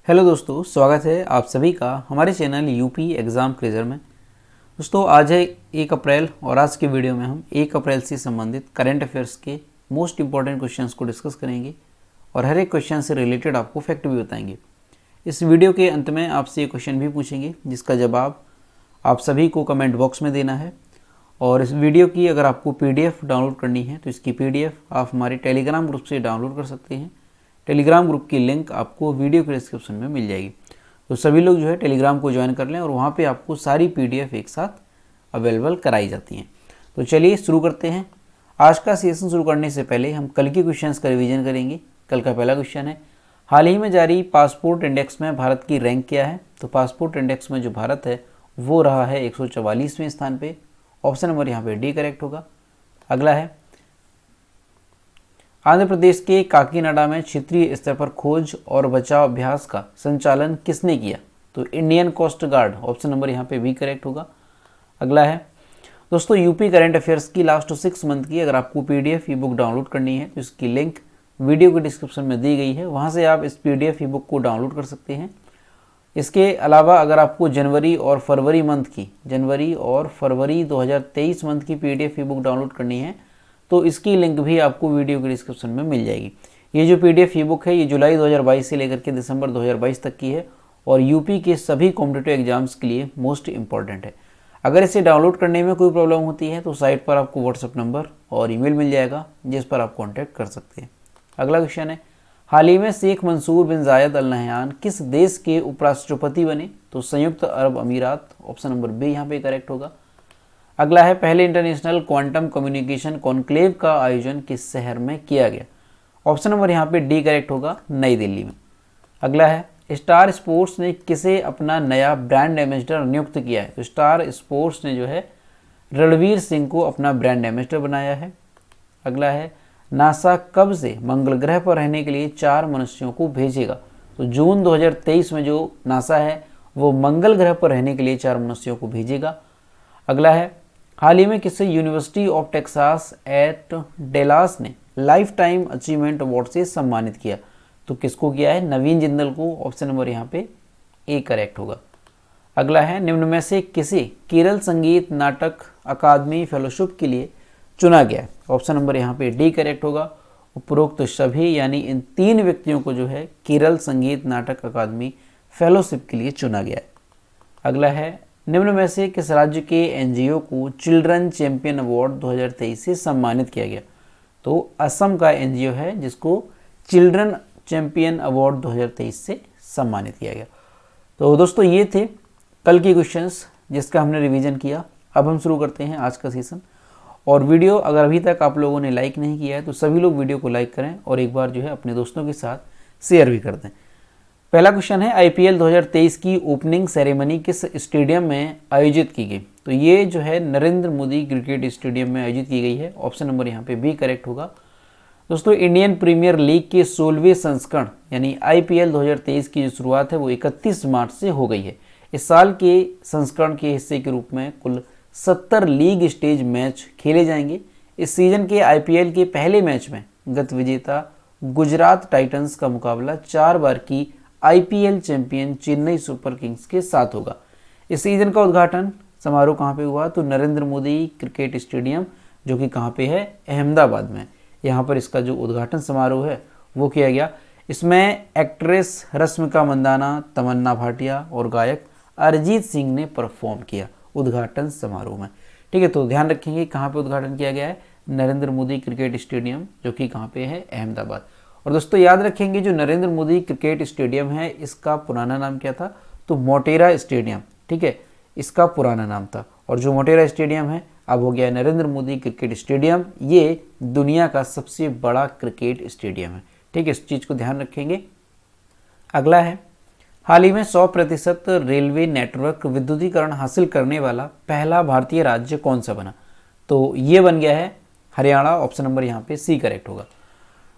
Hello दोस्तों, स्वागत है आप सभी का हमारे चैनल यूपी एग्ज़ाम क्रेजर में। दोस्तों आज है 1 अप्रैल और आज के वीडियो में हम 1 अप्रैल से संबंधित करंट अफेयर्स के मोस्ट इंपॉर्टेंट क्वेश्चंस को डिस्कस करेंगे और हर एक क्वेश्चन से रिलेटेड आपको फैक्ट भी बताएंगे। इस वीडियो के अंत में आपसे एक क्वेश्चन भी पूछेंगे जिसका जवाब आप सभी को कमेंट बॉक्स में देना है। और इस वीडियो की अगर आपको PDF डाउनलोड करनी है तो इसकी PDF आप हमारे टेलीग्राम ग्रुप से डाउनलोड कर सकते हैं। टेलीग्राम ग्रुप की लिंक आपको वीडियो के डिस्क्रिप्शन में मिल जाएगी। तो सभी लोग जो है टेलीग्राम को ज्वाइन कर लें और वहाँ पे आपको सारी PDF एक साथ अवेलेबल कराई जाती हैं। तो चलिए शुरू करते हैं। आज का सेशन शुरू करने से पहले हम कल के क्वेश्चंस का रिवीजन करेंगे। कल का पहला क्वेश्चन है, हाल ही में जारी पासपोर्ट इंडेक्स में भारत की रैंक क्या है? तो पासपोर्ट इंडेक्स में जो भारत है वो रहा है 144वें स्थान पे। ऑप्शन नंबर यहाँ पे डी करेक्ट होगा। अगला है, आंध्र प्रदेश के काकीनाडा में क्षेत्रीय स्तर पर खोज और बचाव अभ्यास का संचालन किसने किया? तो Indian coast guard. Option number यहाँ पे भी करेक्ट होगा। अगला है, दोस्तों यूपी करंट अफेयर्स की लास्ट 6 मंथ की अगर आपको PDF ई बुक डाउनलोड करनी है तो इसकी लिंक वीडियो के डिस्क्रिप्शन में दी गई है, वहाँ से आप इस PDF ई बुक को डाउनलोड कर सकते हैं। इसके अलावा अगर आपको जनवरी और फरवरी 2023 मंथ की PDF ई बुक डाउनलोड करनी है तो इसकी लिंक भी आपको वीडियो के डिस्क्रिप्शन में मिल जाएगी। ये जो PDF ई बुक है ये जुलाई 2022 से लेकर के दिसंबर 2022 तक की है और यूपी के सभी कॉम्पिटिटिव एग्जाम्स के लिए मोस्ट इंपॉर्टेंट है। अगर इसे डाउनलोड करने में कोई प्रॉब्लम होती है तो साइट पर आपको व्हाट्सएप नंबर और ईमेल मिल जाएगा जिस पर आप कॉन्टैक्ट कर सकते हैं। अगला क्वेश्चन है, हाल ही में शेख मंसूर बिन जायद अल नहयान किस देश के उपराष्ट्रपति बने? तो संयुक्त अरब अमीरात। ऑप्शन नंबर बी यहाँ पे करेक्ट होगा। अगला है, पहले इंटरनेशनल क्वांटम कम्युनिकेशन कॉन्क्लेव का आयोजन किस शहर में किया गया? ऑप्शन नंबर यहाँ पे डी करेक्ट होगा, नई दिल्ली में। अगला है, स्टार स्पोर्ट्स ने किसे अपना नया ब्रांड एम्बेसडर नियुक्त किया है? तो स्टार स्पोर्ट्स ने जो है रणवीर सिंह को अपना ब्रांड एम्बेसडर बनाया है। अगला है, नासा कब से मंगल ग्रह पर रहने के लिए 4 मनुष्यों को भेजेगा? तो जून 2023 में जो नासा है वो मंगल ग्रह पर रहने के लिए 4 मनुष्यों को भेजेगा। अगला है, हाल ही में किसे University of Texas at Dallas ने लाइफ टाइम अचीवमेंट अवार्ड से सम्मानित किया? तो किसको किया है? नवीन जिंदल को। ऑप्शन नंबर यहाँ पे ए करेक्ट होगा। अगला है, निम्न में से किसे केरल संगीत नाटक अकादमी फेलोशिप के लिए चुना गया है? ऑप्शन नंबर यहाँ पे डी करेक्ट होगा। उपरोक्त सभी यानी इन 3 व्यक्तियों को जो है केरल संगीत नाटक अकादमी फेलोशिप के लिए चुना गया है। अगला है, निम्न में से किस राज्य के NGO को चिल्ड्रन चैंपियन अवार्ड 2023 से सम्मानित किया गया? तो असम का NGO है जिसको चिल्ड्रन चैंपियन अवार्ड 2023 से सम्मानित किया गया। तो दोस्तों ये थे कल के क्वेश्चंस जिसका हमने रिवीजन किया। अब हम शुरू करते हैं आज का सेशन। और वीडियो अगर अभी तक आप लोगों ने लाइक नहीं किया है तो सभी लोग वीडियो को लाइक करें और एक बार जो है अपने दोस्तों के साथ शेयर भी कर दें। पहला क्वेश्चन है, IPL 2023 की ओपनिंग सेरेमनी किस स्टेडियम में आयोजित की गई? तो ये जो है नरेंद्र मोदी क्रिकेट स्टेडियम में आयोजित की गई है। ऑप्शन नंबर यहाँ पे बी करेक्ट होगा। दोस्तों इंडियन प्रीमियर लीग के 16वें संस्करण यानी IPL 2023 की जो शुरुआत है वो 31 मार्च से हो गई है। इस साल के संस्करण के हिस्से के रूप में कुल 70 लीग स्टेज मैच खेले जाएंगे। इस सीजन के IPL के पहले मैच में गत विजेता गुजरात टाइटंस का मुकाबला 4 बार की IPL champion Chennai super Kings के साथ होगा। इस सीजन का उद्घाटन समारोह कहाँ पे हुआ? तो नरेंद्र मोदी क्रिकेट स्टेडियम जो कि कहाँ पे है? अहमदाबाद में। यहाँ पर इसका जो उद्घाटन समारोह है वो किया गया। इसमें एक्ट्रेस रश्मिका मंदाना, तमन्ना भाटिया और गायक अरिजीत सिंह ने परफॉर्म किया उद्घाटन समारोह में। ठीक है, तो ध्यान रखेंगे कहाँ पे उद्घाटन किया गया है? नरेंद्र मोदी क्रिकेट स्टेडियम जो कि कहाँ पे है? अहमदाबाद। और दोस्तों याद रखेंगे जो नरेंद्र मोदी क्रिकेट स्टेडियम है इसका पुराना नाम क्या था? तो मोटेरा स्टेडियम। ठीक है, इसका पुराना नाम था और जो मोटेरा स्टेडियम है अब हो गया नरेंद्र मोदी क्रिकेट स्टेडियम। ये दुनिया का सबसे बड़ा क्रिकेट स्टेडियम है। ठीक है, इस चीज़ को ध्यान रखेंगे। अगला है, हाल ही में 100% रेलवे नेटवर्क विद्युतीकरण हासिल करने वाला पहला भारतीय राज्य कौन सा बना? तो ये बन गया है हरियाणा। ऑप्शन नंबर यहाँ पे सी करेक्ट होगा।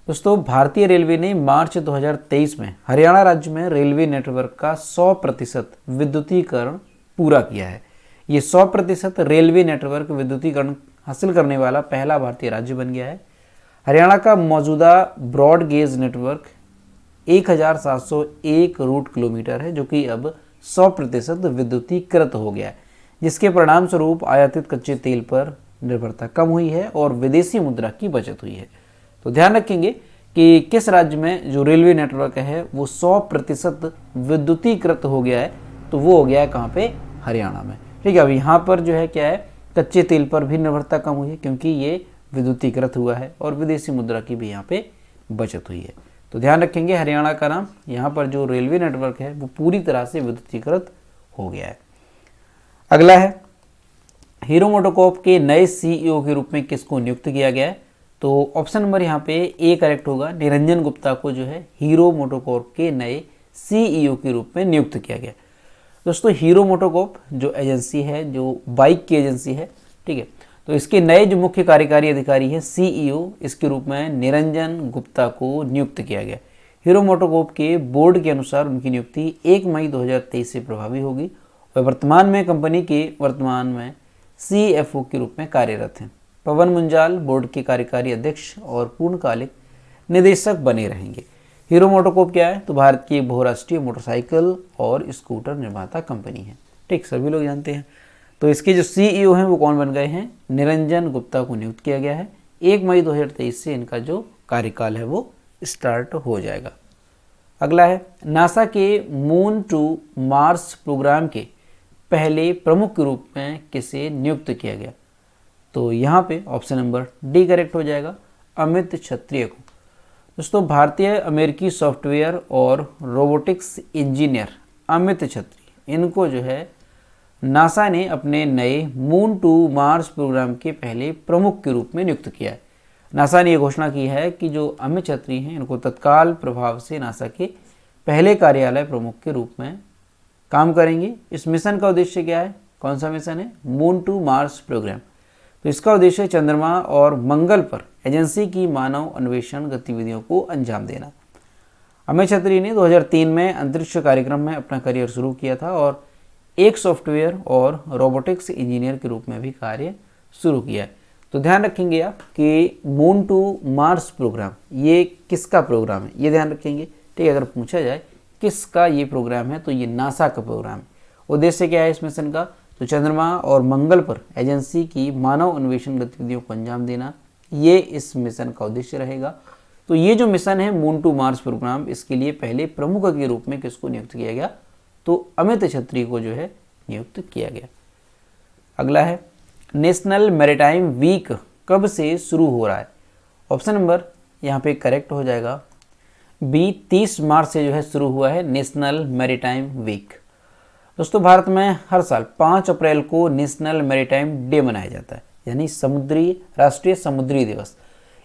दोस्तों भारतीय रेलवे ने मार्च 2023 में हरियाणा राज्य में रेलवे नेटवर्क का 100% विद्युतीकरण पूरा किया है। ये 100% रेलवे नेटवर्क विद्युतीकरण हासिल करने वाला पहला भारतीय राज्य बन गया है। हरियाणा का मौजूदा broad gauge network 1701 route kilometre है, जो कि अब 100% विद्युतीकृत हो गया है, जिसके परिणाम स्वरूप आयातित कच्चे तेल पर निर्भरता कम हुई है और विदेशी मुद्रा की बचत हुई है। तो ध्यान रखेंगे कि किस राज्य में जो रेलवे नेटवर्क है वो 100% विद्युतीकृत हो गया है, तो वो हो गया है कहाँ पे, हरियाणा में। ठीक है, अब यहाँ पर जो है क्या है, कच्चे तेल पर भी निर्भरता कम हुई है क्योंकि ये विद्युतीकृत हुआ है और विदेशी मुद्रा की भी यहाँ पे बचत हुई है। तो ध्यान रखेंगे हरियाणा का नाम, यहाँ पर जो रेलवे नेटवर्क है वो पूरी तरह से विद्युतीकृत हो गया है। अगला है, हीरो मोटोकॉर्प के नए सीईओ के रूप में किसको नियुक्त किया गया है? तो ऑप्शन नंबर यहाँ पे ए करेक्ट होगा, निरंजन गुप्ता को जो है हीरो मोटोकॉर्प के नए सीईओ के रूप में नियुक्त किया गया। दोस्तों हीरो मोटोकॉर्प जो एजेंसी है, जो बाइक की एजेंसी है, ठीक है, तो इसके नए जो मुख्य कार्यकारी अधिकारी है सीईओ, इसके रूप में निरंजन गुप्ता को नियुक्त किया गया। हीरो मोटोकॉर्प के बोर्ड के अनुसार उनकी नियुक्ति 1 मई 2023 से प्रभावी होगी और वर्तमान में कंपनी के वर्तमान में सीएफओ के रूप में कार्यरत हैं। पवन मुंजाल बोर्ड के कार्यकारी अध्यक्ष और पूर्णकालिक निदेशक बने रहेंगे। हीरो मोटोकॉर्प क्या है? तो भारत की बहुराष्ट्रीय मोटरसाइकिल और स्कूटर निर्माता कंपनी है। ठीक, सभी लोग जानते हैं। तो इसके जो सीईओ हैं वो कौन बन गए हैं? निरंजन गुप्ता को नियुक्त किया गया है। 1 मई 2023 से इनका जो कार्यकाल है वो स्टार्ट हो जाएगा। अगला है, नासा के मून टू मार्स प्रोग्राम के पहले प्रमुख के रूप में किसे नियुक्त किया गया? तो यहाँ पे ऑप्शन नंबर डी करेक्ट हो जाएगा, अमित क्षत्रिय को। दोस्तों भारतीय अमेरिकी सॉफ्टवेयर और रोबोटिक्स इंजीनियर अमित क्षत्रिय, इनको जो है नासा ने अपने नए मून टू मार्स प्रोग्राम के पहले प्रमुख के रूप में नियुक्त किया है। नासा ने यह घोषणा की है कि जो अमित क्षत्रिय हैं इनको तत्काल प्रभाव से नासा के पहले कार्यालय प्रमुख के रूप में काम करेंगे। इस मिशन का उद्देश्य क्या है? कौन सा मिशन है? Moon to Mars programme. तो इसका उद्देश्य चंद्रमा और मंगल पर एजेंसी की मानव अन्वेषण गतिविधियों को अंजाम देना। अमित क्षत्रिय ने 2003 में अंतरिक्ष कार्यक्रम में अपना करियर शुरू किया था और एक सॉफ्टवेयर और रोबोटिक्स इंजीनियर के रूप में भी कार्य शुरू किया है। तो ध्यान रखेंगे आप कि मून टू मार्स प्रोग्राम ये किसका प्रोग्राम है, ये ध्यान रखेंगे। ठीक है, अगर पूछा जाए किसका ये प्रोग्राम है तो ये नासा का प्रोग्राम है। उद्देश्य क्या है इस मिशन का? तो चंद्रमा और मंगल पर एजेंसी की मानव अन्वेषण गतिविधियों को अंजाम देना, ये इस मिशन का उद्देश्य रहेगा। तो ये जो मिशन है मून टू मार्स प्रोग्राम, इसके लिए पहले प्रमुख के रूप में किसको नियुक्त किया गया? तो अमित क्षत्रिय को जो है नियुक्त किया गया। अगला है, नेशनल मैरीटाइम वीक कब से शुरू हो रहा है? ऑप्शन नंबर यहाँ पे करेक्ट हो जाएगा बी, 30 मार्च से जो है शुरू हुआ है नेशनल मैरीटाइम वीक। दोस्तों भारत में हर साल 5 अप्रैल को नेशनल मैरीटाइम डे मनाया जाता है, यानी राष्ट्रीय समुद्री दिवस।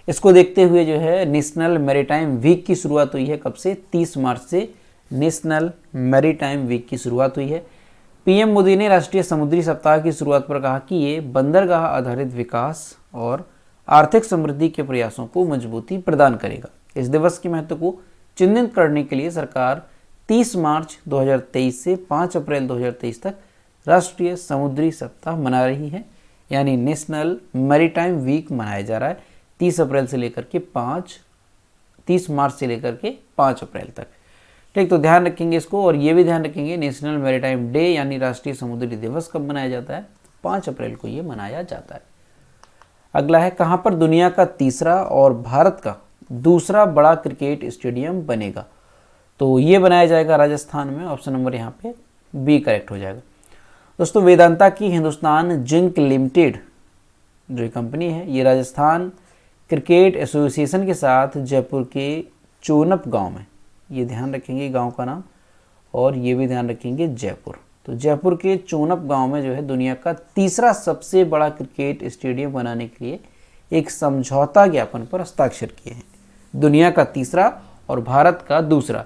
इसको देखते हुए जो है नेशनल मैरीटाइम वीक की शुरुआत हुई है। कब से? 30 मार्च से नेशनल मैरीटाइम वीक की शुरुआत हुई है। पीएम मोदी ने राष्ट्रीय समुद्री सप्ताह की शुरुआत पर कहा कि ये बंदरगाह आधारित विकास और आर्थिक समृद्धि के प्रयासों को मजबूती प्रदान करेगा। इस दिवस के महत्व को चिन्हित करने के लिए सरकार 30 मार्च 2023 से 5 अप्रैल 2023 तक राष्ट्रीय समुद्री सप्ताह मना रही है, यानी नेशनल मैरीटाइम वीक मनाया जा रहा है 30 मार्च से लेकर के 5 अप्रैल तक। ठीक, तो ध्यान रखेंगे इसको, और ये भी ध्यान रखेंगे नेशनल मैरीटाइम डे यानी राष्ट्रीय समुद्री दिवस कब मनाया जाता है? 5 अप्रैल को ये मनाया जाता है। अगला है, कहाँ पर दुनिया का तीसरा और भारत का दूसरा बड़ा क्रिकेट स्टेडियम बनेगा? तो ये बनाया जाएगा राजस्थान में। ऑप्शन नंबर यहाँ पे बी करेक्ट हो जाएगा। दोस्तों वेदांता की हिंदुस्तान जिंक लिमिटेड जो कंपनी है, ये राजस्थान क्रिकेट एसोसिएशन के साथ जयपुर के चोनप गांव में, ये ध्यान रखेंगे गांव का नाम, और ये भी ध्यान रखेंगे जयपुर। तो जयपुर के चोनप गांव में जो है दुनिया का तीसरा सबसे बड़ा क्रिकेट स्टेडियम बनाने के लिए एक समझौता ज्ञापन पर हस्ताक्षर किए हैं। दुनिया का तीसरा और भारत का दूसरा।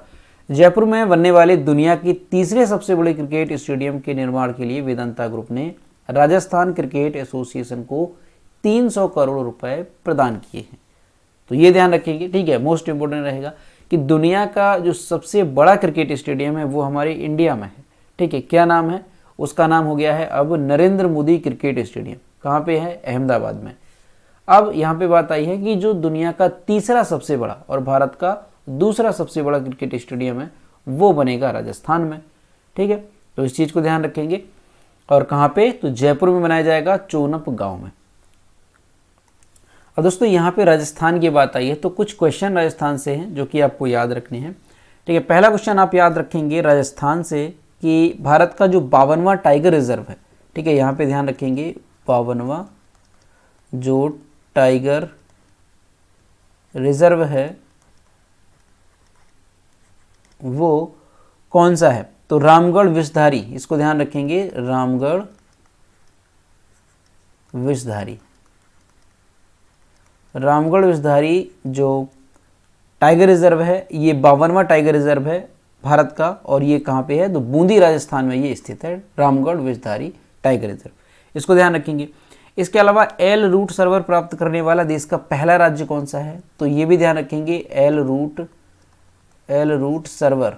जयपुर में बनने वाले दुनिया की तीसरे सबसे बड़े क्रिकेट स्टेडियम के निर्माण के लिए वेदांता ग्रुप ने राजस्थान क्रिकेट एसोसिएशन को 300 करोड़ रुपए प्रदान किए हैं। तो ये ध्यान रखिएगा, ठीक है, मोस्ट इंपोर्टेंट रहेगा कि दुनिया का जो सबसे बड़ा क्रिकेट स्टेडियम है वो हमारे इंडिया में है। ठीक है, क्या नाम है उसका? नाम हो गया है अब नरेंद्र मोदी क्रिकेट स्टेडियम। कहाँ पे है? अहमदाबाद में। अब यहाँ पे बात आई है कि जो दुनिया का तीसरा सबसे बड़ा और भारत का दूसरा सबसे बड़ा क्रिकेट स्टेडियम है वो बनेगा राजस्थान में। ठीक है, तो इस चीज़ को ध्यान रखेंगे। और कहाँ पे, तो जयपुर में बनाया जाएगा, चोनप गांव में। और दोस्तों यहाँ पे राजस्थान की बात आई है तो कुछ क्वेश्चन राजस्थान से हैं जो कि आपको याद रखने हैं। ठीक है, पहला क्वेश्चन आप याद रखेंगे राजस्थान से कि भारत का जो 52वां टाइगर रिजर्व है, ठीक है, यहाँ पे ध्यान रखेंगे 52वां जो टाइगर रिजर्व है वो कौन सा है, तो रामगढ़ विषधारी, इसको ध्यान रखेंगे, रामगढ़ विषधारी। रामगढ़ विषधारी जो टाइगर रिजर्व है ये 52वां टाइगर रिजर्व है भारत का, और ये कहाँ पे है, तो बूंदी राजस्थान में ये स्थित है, रामगढ़ विषधारी टाइगर रिजर्व, इसको ध्यान रखेंगे। इसके अलावा एल रूट सर्वर प्राप्त करने वाला देश का पहला राज्य कौन सा है, तो ये भी ध्यान रखेंगे, एल रूट सर्वर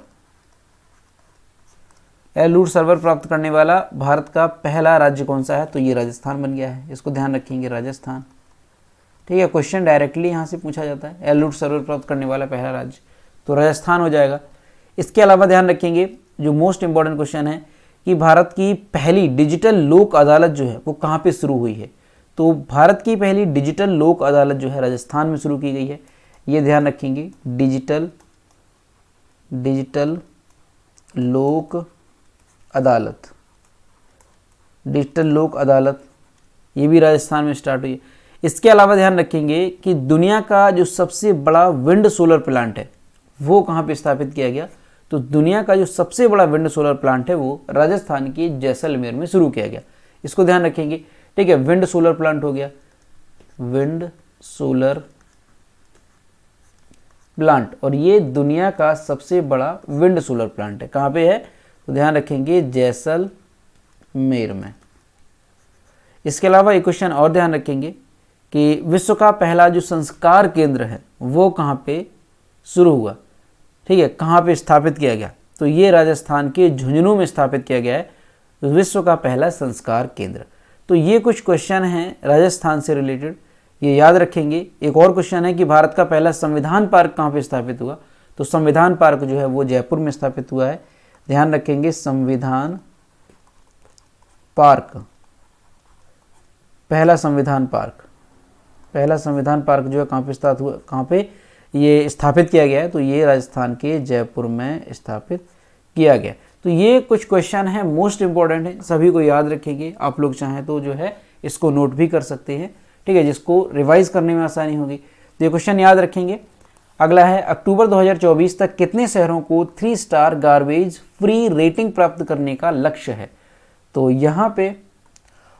प्राप्त करने वाला भारत का पहला राज्य कौन सा है, तो ये राजस्थान बन गया है, इसको ध्यान रखेंगे, राजस्थान। ठीक है, क्वेश्चन डायरेक्टली यहाँ से पूछा जाता है, एल रूट सर्वर प्राप्त करने वाला पहला राज्य तो राजस्थान हो जाएगा। इसके अलावा ध्यान रखेंगे जो मोस्ट इंपॉर्टेंट क्वेश्चन है कि भारत की पहली डिजिटल लोक अदालत जो है वो कहाँ पे शुरू हुई है, तो भारत की पहली डिजिटल लोक अदालत जो है राजस्थान में शुरू की गई है, ये ध्यान रखेंगे, डिजिटल लोक अदालत, ये भी राजस्थान में स्टार्ट हुई है। इसके अलावा ध्यान रखेंगे कि दुनिया का जो सबसे बड़ा विंड सोलर प्लांट है वो कहाँ पे स्थापित किया गया, तो दुनिया का जो सबसे बड़ा विंड सोलर प्लांट है वो राजस्थान के जैसलमेर में शुरू किया गया, इसको ध्यान रखेंगे। ठीक है, विंड सोलर प्लांट हो गया, विंड सोलर प्लांट, और ये दुनिया का सबसे बड़ा विंड सोलर प्लांट है, कहाँ पे है, तो ध्यान रखेंगे जैसलमेर में। इसके अलावा एक क्वेश्चन और ध्यान रखेंगे कि विश्व का पहला जो संस्कार केंद्र है वो कहाँ पे शुरू हुआ, ठीक है, कहाँ पे स्थापित किया गया, तो ये राजस्थान के झुंझुनू में स्थापित किया गया है, तो विश्व का पहला संस्कार केंद्र। तो ये कुछ क्वेश्चन हैं राजस्थान से रिलेटेड, ये याद रखेंगे। एक और क्वेश्चन है कि भारत का पहला संविधान पार्क कहाँ पे स्थापित हुआ, तो संविधान पार्क जो है वो जयपुर में स्थापित हुआ है, ध्यान रखेंगे, संविधान पार्क, पहला संविधान पार्क जो है कहाँ पे स्थापित हुआ, कहाँ पे ये स्थापित किया गया है, तो ये राजस्थान के जयपुर में स्थापित किया गया। तो ये कुछ क्वेश्चन हैं, मोस्ट इंपॉर्टेंट है, सभी को याद रखेंगे। आप लोग चाहें तो जो है इसको नोट भी कर सकते हैं, ठीक है, जिसको रिवाइज करने में आसानी होगी। तो ये क्वेश्चन याद रखेंगे। अगला है, अक्टूबर 2024 तक कितने शहरों को 3 स्टार गार्बेज फ्री रेटिंग प्राप्त करने का लक्ष्य है, तो यहाँ पे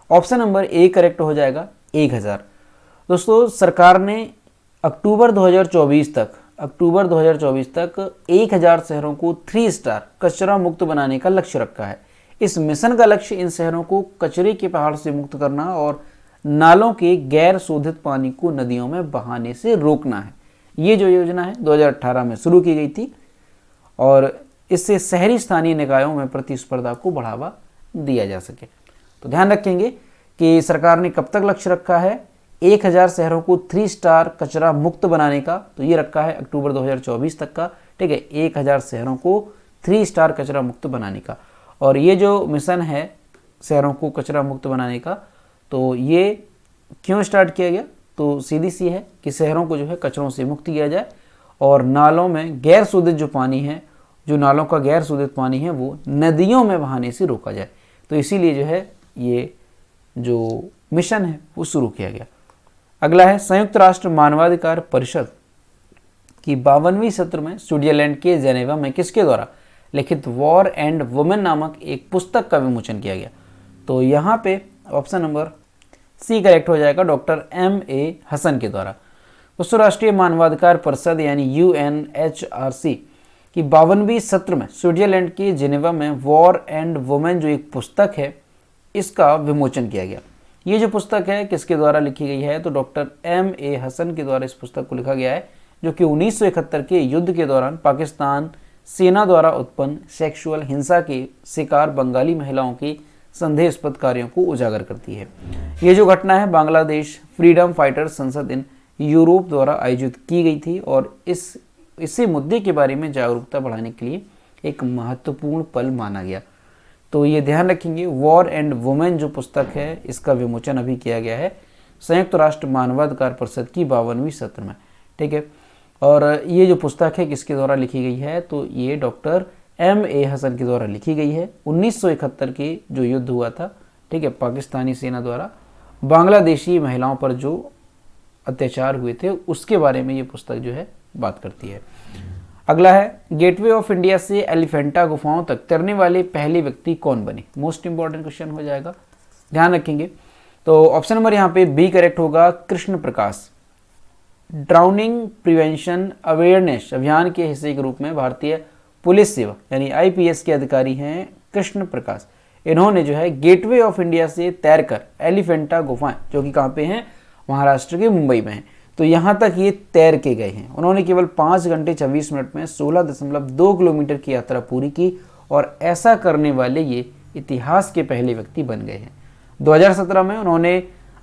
ऑप्शन नंबर ए करेक्ट हो जाएगा, 1000। दोस्तों सरकार ने अक्टूबर 2024 तक 1000 शहरों को 3 स्टार कचरा मुक्त बनाने का लक्ष्य रखा है। इस मिशन का लक्ष्य इन शहरों को कचरे के पहाड़ से मुक्त करना और नालों के गैर शोधित पानी को नदियों में बहाने से रोकना है। ये जो योजना है 2018 में शुरू की गई थी और इससे शहरी स्थानीय निकायों में प्रतिस्पर्धा को बढ़ावा दिया जा सके। तो ध्यान रखेंगे कि सरकार ने कब तक लक्ष्य रखा है, 1000 शहरों को 3 स्टार कचरा मुक्त बनाने का, तो ये रखा है अक्टूबर 2024 तक का, ठीक है, 1000 शहरों को 3 स्टार कचरा मुक्त बनाने का। और ये जो मिशन है शहरों को कचरा मुक्त बनाने का, तो ये क्यों स्टार्ट किया गया, तो सीधी सी है कि शहरों को जो है कचरों से मुक्त किया जाए और नालों में गैर शोधित जो पानी है, जो नालों का गैर शोधित पानी है वो नदियों में बहाने से रोका जाए। तो इसीलिए जो है ये जो मिशन है वो शुरू किया गया। अगला है, संयुक्त राष्ट्र मानवाधिकार परिषद की 52वीं सत्र में स्विट्जरलैंड के जेनेवा में किसके द्वारा लिखित वॉर एंड वुमेन नामक एक पुस्तक का विमोचन किया गया, तो यहाँ पे ऑप्शन नंबर सी करेक्ट हो जाएगा, डॉक्टर M.A. हसन के द्वारा। विश्व राष्ट्रीय मानवाधिकार परिषद यानी UNHRC की 52वीं सत्र में स्विट्जरलैंड के जेनेवा में वॉर एंड वुमेन जो एक पुस्तक है इसका विमोचन किया गया। ये जो पुस्तक है किसके द्वारा लिखी गई है, तो डॉक्टर M.A. हसन के द्वारा इस पुस्तक को लिखा गया है, जो कि 1971 के युद्ध के दौरान पाकिस्तान सेना द्वारा उत्पन्न सेक्सुअल हिंसा के शिकार बंगाली महिलाओं की संदेहास्पद कार्यों को उजागर करती है। ये जो घटना है बांग्लादेश फ्रीडम फाइटर संसद इन यूरोप द्वारा आयोजित की गई थी और इस इसी मुद्दे के बारे में जागरूकता बढ़ाने के लिए एक महत्वपूर्ण पल माना गया। तो ये ध्यान रखेंगे, वॉर एंड वुमेन जो पुस्तक है इसका विमोचन अभी किया गया है संयुक्त राष्ट्र मानवाधिकार परिषद की 52वीं सत्र में। ठीक है, और ये जो पुस्तक है किसके द्वारा लिखी गई है, तो ये डॉक्टर M.A. हसन के द्वारा लिखी गई है। 1971 के जो युद्ध हुआ था, ठीक है, पाकिस्तानी सेना द्वारा बांग्लादेशी महिलाओं पर जो अत्याचार हुए थे उसके बारे में ये पुस्तक जो है बात करती है। अगला है, गेटवे ऑफ इंडिया से एलिफेंटा गुफाओं तक तैरने वाले पहले व्यक्ति कौन बने। मोस्ट इंपॉर्टेंट क्वेश्चन हो जाएगा, ध्यान रखेंगे। तो ऑप्शन नंबर यहाँ पे बी करेक्ट होगा, Krishna Prakash. Drowning prevention awareness अभियान के हिस्से के रूप में भारतीय पुलिस सेवा यानी IPS के अधिकारी हैं कृष्ण प्रकाश। इन्होंने जो है गेटवे ऑफ इंडिया से तैरकर एलिफेंटा गुफाएं, जो कि कहाँ पे हैं, महाराष्ट्र के मुंबई में हैं, तो यहाँ तक ये तैर के गए हैं। उन्होंने केवल 5 घंटे 26 मिनट में 16.2 किलोमीटर की यात्रा पूरी की और ऐसा करने वाले ये इतिहास के पहले व्यक्ति बन गए हैं। 2017 में उन्होंने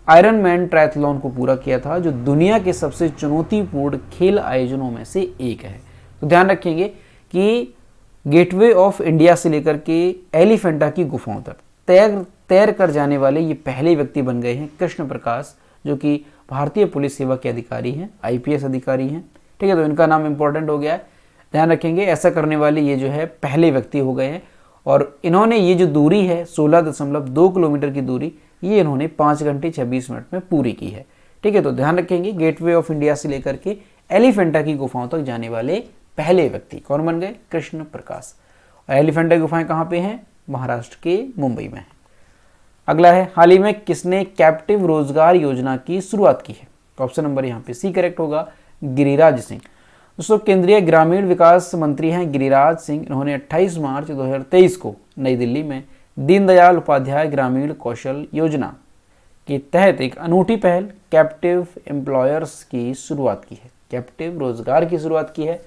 आयरन मैन ट्रायथलॉन को पूरा किया था, जो दुनिया के सबसे चुनौतीपूर्ण खेल आयोजनों में से एक है। तो ध्यान रखेंगे कि गेटवे ऑफ इंडिया से लेकर के एलिफेंटा की गुफाओं तक तैर कर जाने वाले ये पहले व्यक्ति बन गए हैं कृष्ण प्रकाश, जो कि भारतीय पुलिस सेवा के अधिकारी हैं, IPS अधिकारी हैं। ठीक है, तो इनका नाम इंपॉर्टेंट हो गया है, ध्यान रखेंगे। ऐसा करने वाले ये जो है पहले व्यक्ति हो गए हैं और इन्होंने ये जो दूरी है 16.2 किलोमीटर की दूरी, ये इन्होंने 5 घंटे 26 मिनट में पूरी की है। ठीक है, तो ध्यान रखेंगे गेटवे ऑफ इंडिया से लेकर के एलिफेंटा की गुफाओं तक जाने वाले पहले व्यक्ति कौन बन गए, कृष्ण प्रकाश। और एलिफेंटा गुफाएं कहाँ पे हैं, महाराष्ट्र के मुंबई में है। अगला है, हाल ही में किसने कैप्टिव रोजगार योजना की शुरुआत की है। तो ऑप्शन नंबर यहाँ पे सी करेक्ट होगा, गिरिराज सिंह। दोस्तों, केंद्रीय ग्रामीण विकास मंत्री हैं गिरिराज सिंह। इन्होंने 28 मार्च 2023 को नई दिल्ली में दीनदयाल उपाध्याय ग्रामीण कौशल योजना के तहत एक अनूठी पहल कैप्टिव एम्प्लॉयर्स की शुरुआत की है। कैप्टिव रोजगार की शुरुआत की है।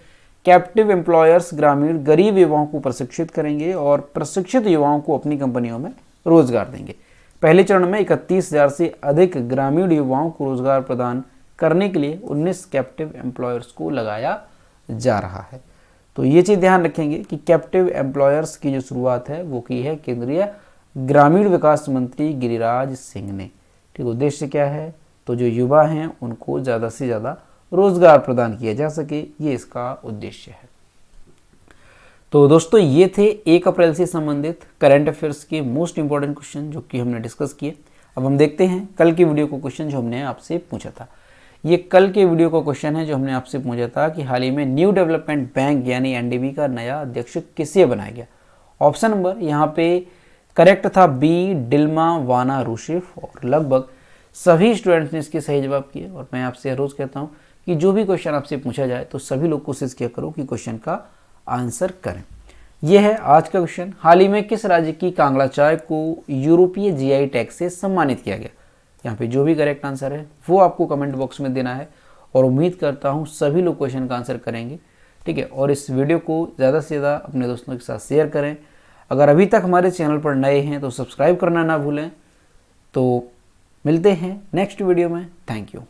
कैप्टिव एम्प्लॉयर्स ग्रामीण गरीब युवाओं को प्रशिक्षित करेंगे और प्रशिक्षित युवाओं को अपनी कंपनियों में रोजगार देंगे। पहले चरण में 31,000 से अधिक ग्रामीण युवाओं को रोजगार प्रदान करने के लिए 19 कैप्टिव एम्प्लॉयर्स को लगाया जा रहा है। तो ये चीज़ ध्यान रखेंगे कि कैप्टिव एम्प्लॉयर्स की जो शुरुआत है वो की है केंद्रीय ग्रामीण विकास मंत्री गिरिराज सिंह ने। ठीक, उद्देश्य क्या है, तो जो युवा हैं उनको ज़्यादा से ज़्यादा रोजगार प्रदान किया जा सके, ये इसका उद्देश्य है। तो दोस्तों, ये थे 1 अप्रैल से संबंधित करंट अफेयर्स के मोस्ट इंपॉर्टेंट क्वेश्चन जो कि हमने डिस्कस किए। अब हम देखते हैं कल की वीडियो को क्वेश्चन जो हमने आपसे पूछा था। ये कल के वीडियो का क्वेश्चन है जो हमने आपसे पूछा था कि हाल ही में न्यू डेवलपमेंट बैंक यानी NDB का नया अध्यक्ष किसे बनाया गया। ऑप्शन नंबर यहाँ पे करेक्ट था बी, डिल्मा वाना रूशिफ। और लगभग सभी स्टूडेंट्स ने इसके सही जवाब किए। और मैं आपसे रोज कहता हूँ कि जो भी क्वेश्चन आपसे पूछा जाए तो सभी लोग कोशिश किया करो कि क्वेश्चन का आंसर करें। यह है आज का क्वेश्चन, हाल ही में किस राज्य की कांगड़ा चाय को यूरोपीय GI टैग से सम्मानित किया गया। यहाँ पे जो भी करेक्ट आंसर है वो आपको कमेंट बॉक्स में देना है और उम्मीद करता हूँ सभी लोग क्वेश्चन का आंसर करेंगे। ठीक है, और इस वीडियो को ज़्यादा से ज़्यादा अपने दोस्तों के साथ शेयर करें। अगर अभी तक हमारे चैनल पर नए हैं तो सब्सक्राइब करना ना भूलें। तो मिलते हैं नेक्स्ट वीडियो में। Thank you.